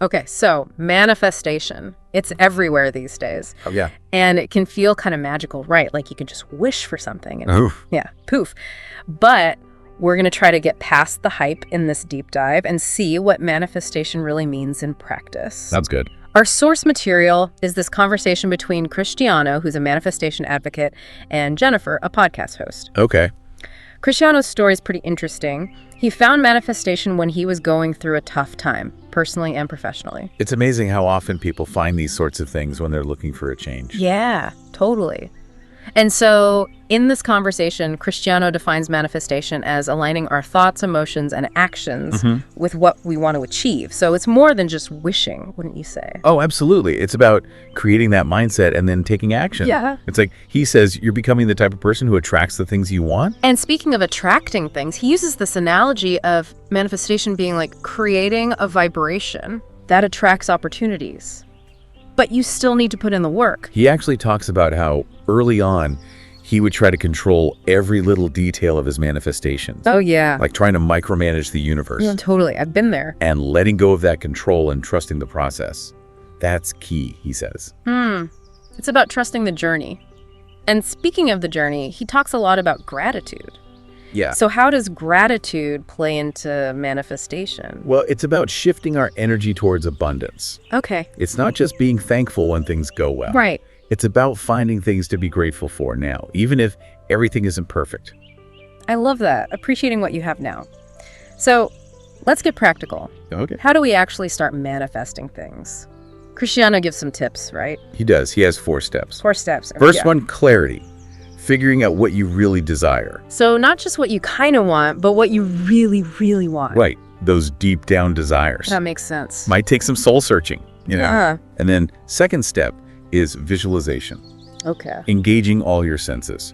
Okay, so manifestation. It's everywhere these days. Oh, yeah. And it can feel kind of magical, right? Like you can just wish for something and Oof. yeah, poof. But we're going to try to get past the hype in this deep dive and see what manifestation really means in practice. Sounds good. Our source material is this conversation between Cristiano, who's a manifestation advocate, and Jennifer, a podcast host. Okay. Cristiano's story is pretty interesting. He found manifestation when he was going through a tough time, personally and professionally. It's amazing how often people find these sorts of things when they're looking for a change. Yeah, totally. And so in this conversation, Cristiano defines manifestation as aligning our thoughts, emotions, and actions with what we want to achieve. So it's more than just wishing, wouldn't you say? Oh, absolutely. It's about creating that mindset and then taking action. Yeah. It's like he says you're becoming the type of person who attracts the things you want. And speaking of attracting things, he uses this analogy of manifestation being like creating a vibration that attracts opportunities. But you still need to put in the work. He actually talks about how early on he would try to control every little detail of his manifestations. Oh, yeah. Like trying to micromanage the universe. Yeah, totally. I've been there. And letting go of that control and trusting the process. That's key, he says. It's about trusting the journey. And speaking of the journey, he talks a lot about gratitude. Yeah. So how does gratitude play into manifestation? Well, it's about shifting our energy towards abundance. Okay. It's not just being thankful when things go well. Right. It's about finding things to be grateful for now, even if everything isn't perfect. I love that. Appreciating what you have now. So let's get practical. Okay. How do we actually start manifesting things? Cristiano gives some tips, right? He does. He has 4 steps. 4 steps. First Yeah. one, clarity. Figuring out what you really desire. So not just what you kind of want, but what you really, really want. Right. Those deep down desires. That makes sense. Might take some soul searching, you know. Uh-huh. And then second step is visualization. Okay. Engaging all your senses.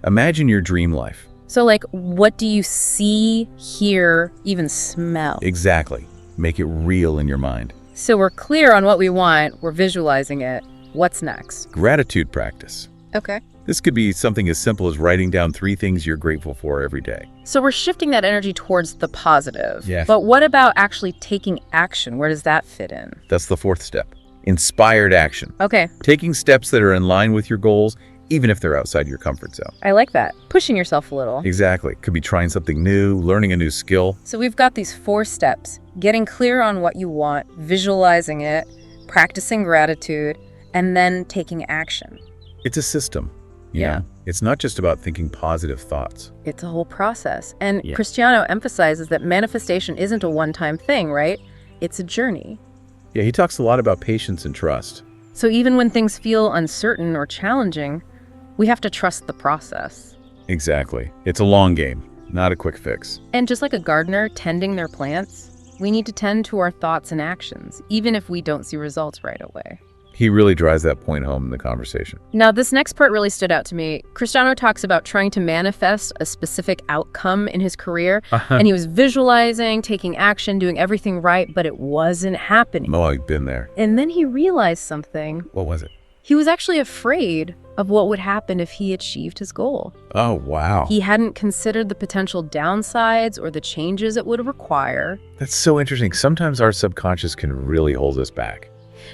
Imagine your dream life. So like, what do you see, hear, even smell? Exactly. Make it real in your mind. So we're clear on what we want, we're visualizing it. What's next? Gratitude practice. Okay. This could be something as simple as writing down 3 things you're grateful for every day. So we're shifting that energy towards the positive. Yes. But what about actually taking action? Where does that fit in? That's the 4th step. Inspired action. Okay, Taking steps that are in line with your goals, even if they're outside your comfort zone. I like that. Pushing yourself a little. Exactly. Could be trying something new, learning a new skill. So we've got these 4 steps: getting clear on what you want, visualizing it, practicing gratitude, and then taking action. It's a system. you Yeah. know? It's not just about thinking positive thoughts. It's a whole process. And Yeah. Cristiano emphasizes that manifestation isn't a one-time thing, right? It's a journey. Yeah, he talks a lot about patience and trust. So even when things feel uncertain or challenging, we have to trust the process. Exactly. It's a long game, not a quick fix. And just like a gardener tending their plants, we need to tend to our thoughts and actions, even if we don't see results right away. He really drives that point home in the conversation. Now, this next part really stood out to me. Cristiano talks about trying to manifest a specific outcome in his career, and he was visualizing, taking action, doing everything right, but it wasn't happening. Oh, I've been there. And then he realized something. What was it? He was actually afraid of what would happen if he achieved his goal. Oh, wow. He hadn't considered the potential downsides or the changes it would require. That's so interesting. Sometimes our subconscious can really hold us back.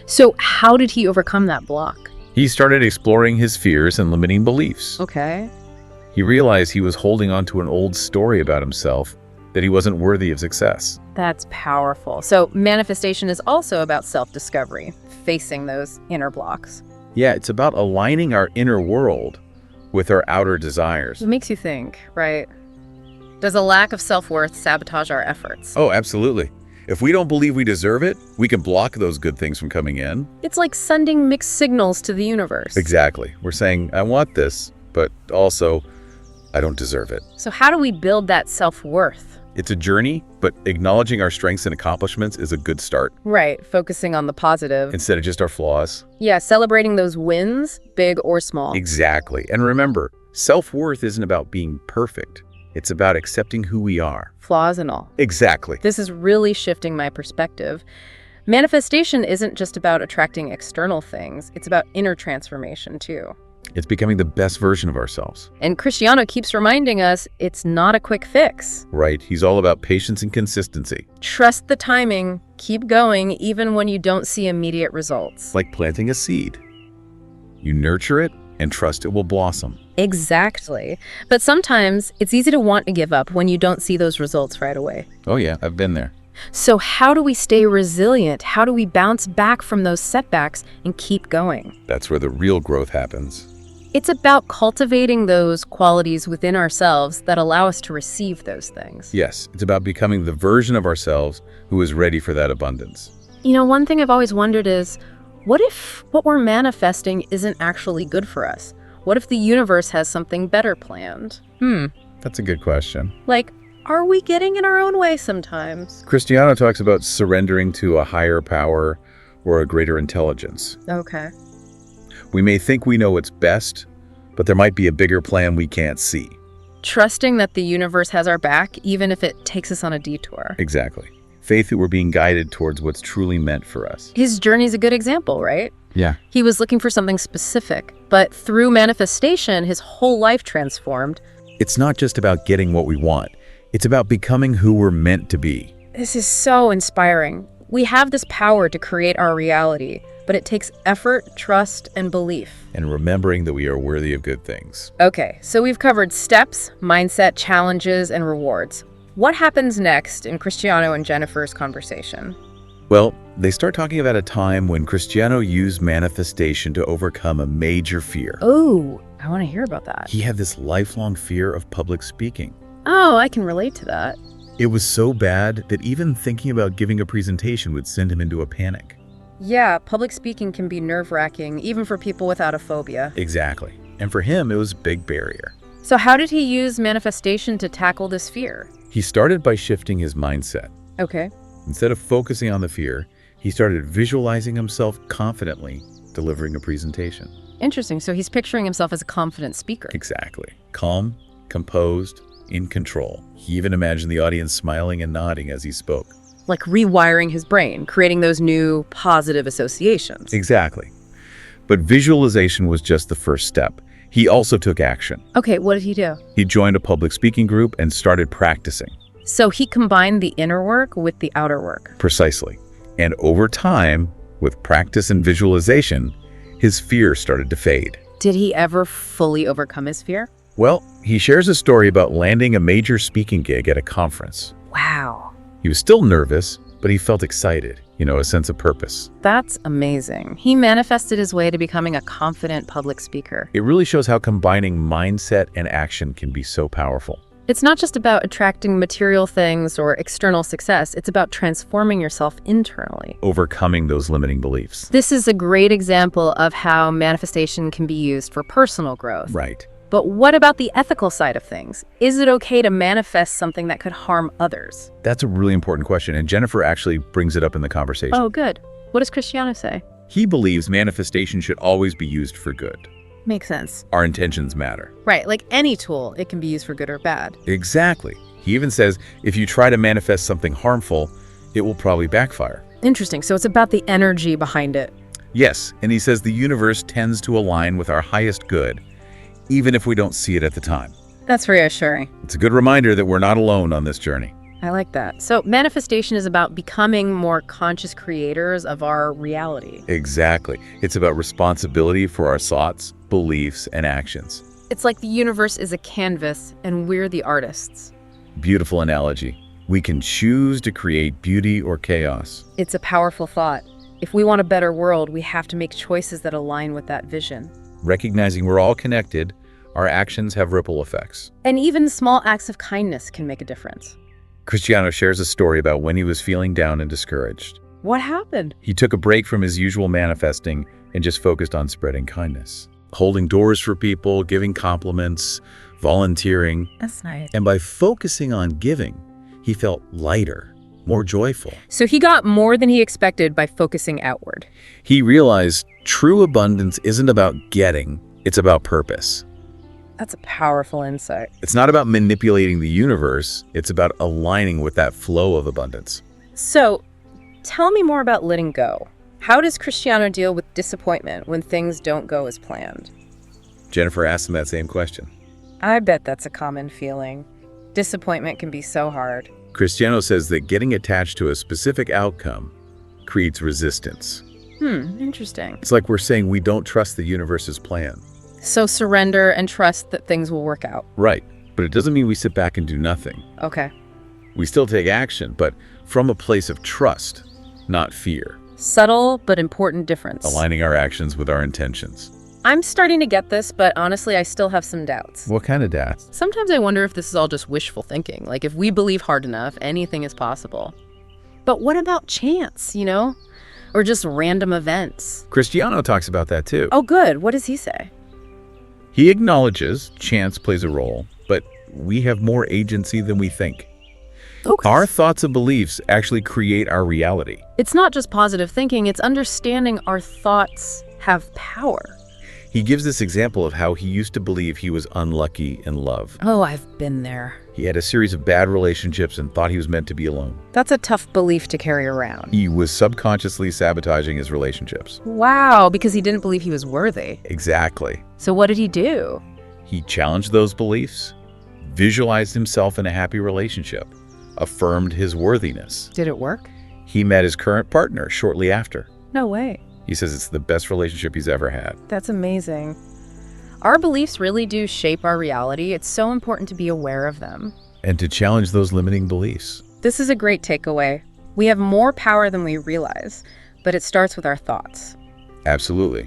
So how did he overcome that block? He started exploring his fears and limiting beliefs. Okay. He realized he was holding on to an old story about himself, that he wasn't worthy of success. That's powerful. So manifestation is also about self-discovery, facing those inner blocks. Yeah, it's about aligning our inner world with our outer desires. It makes you think, right? Does a lack of self-worth sabotage our efforts? Oh, absolutely. If we don't believe we deserve it, we can block those good things from coming in. It's like sending mixed signals to the universe. Exactly. We're saying, I want this, but also, I don't deserve it. So how do we build that self-worth? It's a journey, but acknowledging our strengths and accomplishments is a good start. Right, focusing on the positive. Instead of just our flaws. Yeah, celebrating those wins, big or small. Exactly. And remember, self-worth isn't about being perfect. It's about accepting who we are. Flaws and all. Exactly. This is really shifting my perspective. Manifestation isn't just about attracting external things. It's about inner transformation too. It's becoming the best version of ourselves. And Cristiano keeps reminding us it's not a quick fix. Right. He's all about patience and consistency. Trust the timing, keep going even when you don't see immediate results. Like planting a seed. You nurture it and trust it will blossom. Exactly. But sometimes it's easy to want to give up when you don't see those results right away. Oh yeah, I've been there. So how do we stay resilient? How do we bounce back from those setbacks and keep going? That's where the real growth happens. It's about cultivating those qualities within ourselves that allow us to receive those things. Yes, it's about becoming the version of ourselves who is ready for that abundance. You know, one thing I've always wondered is, what if what we're manifesting isn't actually good for us? What if the universe has something better planned? That's a good question. Like, are we getting in our own way sometimes? Cristiano talks about surrendering to a higher power or a greater intelligence. Okay. We may think we know what's best, but there might be a bigger plan we can't see. Trusting that the universe has our back, even if it takes us on a detour. Exactly. Faith that we're being guided towards what's truly meant for us. His journey's a good example, right? Yeah. He was looking for something specific, but through manifestation, his whole life transformed. It's not just about getting what we want. It's about becoming who we're meant to be. This is so inspiring. We have this power to create our reality, but it takes effort, trust, and belief. And remembering that we are worthy of good things. Okay, so we've covered steps, mindset, challenges, and rewards. What happens next in Cristiano and Jennifer's conversation? Well, they start talking about a time when Cristiano used manifestation to overcome a major fear. Oh, I want to hear about that. He had this lifelong fear of public speaking. Oh, I can relate to that. It was so bad that even thinking about giving a presentation would send him into a panic. Yeah, public speaking can be nerve-wracking, even for people without a phobia. Exactly. And for him, it was a big barrier. So how did he use manifestation to tackle this fear? He started by shifting his mindset. Okay. Instead of focusing on the fear, he started visualizing himself confidently delivering a presentation. Interesting. So he's picturing himself as a confident speaker. Exactly. Calm, composed, in control. He even imagined the audience smiling and nodding as he spoke. Like rewiring his brain, creating those new positive associations. Exactly. But visualization was just the first step. He also took action. Okay, what did he do? He joined a public speaking group and started practicing. So he combined the inner work with the outer work. Precisely. And over time, with practice and visualization, his fear started to fade. Did he ever fully overcome his fear? Well, he shares a story about landing a major speaking gig at a conference. Wow. He was still nervous, but he felt excited, a sense of purpose. That's amazing. He manifested his way to becoming a confident public speaker. It really shows how combining mindset and action can be so powerful. It's not just about attracting material things or external success. It's about transforming yourself internally. Overcoming those limiting beliefs. This is a great example of how manifestation can be used for personal growth. Right. But what about the ethical side of things? Is it okay to manifest something that could harm others? That's a really important question, and Jennifer actually brings it up in the conversation. Oh, good. What does Cristiano say? He believes manifestation should always be used for good. Makes sense. Our intentions matter. Right, like any tool, it can be used for good or bad. Exactly. He even says if you try to manifest something harmful, it will probably backfire. Interesting. So it's about the energy behind it. Yes, and he says the universe tends to align with our highest good, even if we don't see it at the time. That's reassuring. It's a good reminder that we're not alone on this journey. I like that. So manifestation is about becoming more conscious creators of our reality. Exactly. It's about responsibility for our thoughts, beliefs, and actions. It's like the universe is a canvas and we're the artists. Beautiful analogy. We can choose to create beauty or chaos. It's a powerful thought. If we want a better world, we have to make choices that align with that vision. Recognizing we're all connected, our actions have ripple effects. And even small acts of kindness can make a difference. Cristiano shares a story about when he was feeling down and discouraged. What happened? He took a break from his usual manifesting and just focused on spreading kindness, holding doors for people, giving compliments, volunteering. That's nice. And by focusing on giving, he felt lighter, more joyful. So he got more than he expected by focusing outward. He realized true abundance isn't about getting, it's about purpose. That's a powerful insight. It's not about manipulating the universe, it's about aligning with that flow of abundance. So, tell me more about letting go. How does Cristiano deal with disappointment when things don't go as planned? Jennifer asked him that same question. I bet that's a common feeling. Disappointment can be so hard. Cristiano says that getting attached to a specific outcome creates resistance. Interesting. It's like we're saying we don't trust the universe's plan. So surrender and trust that things will work out. Right, but it doesn't mean we sit back and do nothing. Okay. We still take action, but from a place of trust, not fear. Subtle but important difference. Aligning our actions with our intentions. I'm starting to get this, but honestly, I still have some doubts. What kind of doubts? Sometimes I wonder if this is all just wishful thinking. Like, if we believe hard enough, anything is possible. But what about chance, Or just random events? Cristiano talks about that too. Oh, good. What does he say? He acknowledges chance plays a role, but we have more agency than we think. Okay. Our thoughts and beliefs actually create our reality. It's not just positive thinking, it's understanding our thoughts have power. He gives this example of how he used to believe he was unlucky in love. Oh, I've been there. He had a series of bad relationships and thought he was meant to be alone. That's a tough belief to carry around. He was subconsciously sabotaging his relationships. Wow, because he didn't believe he was worthy. Exactly. So what did he do? He challenged those beliefs, visualized himself in a happy relationship, affirmed his worthiness. Did it work? He met his current partner shortly after. No way. He says it's the best relationship he's ever had. That's amazing. Our beliefs really do shape our reality. It's so important to be aware of them. And to challenge those limiting beliefs. This is a great takeaway. We have more power than we realize, but it starts with our thoughts. Absolutely.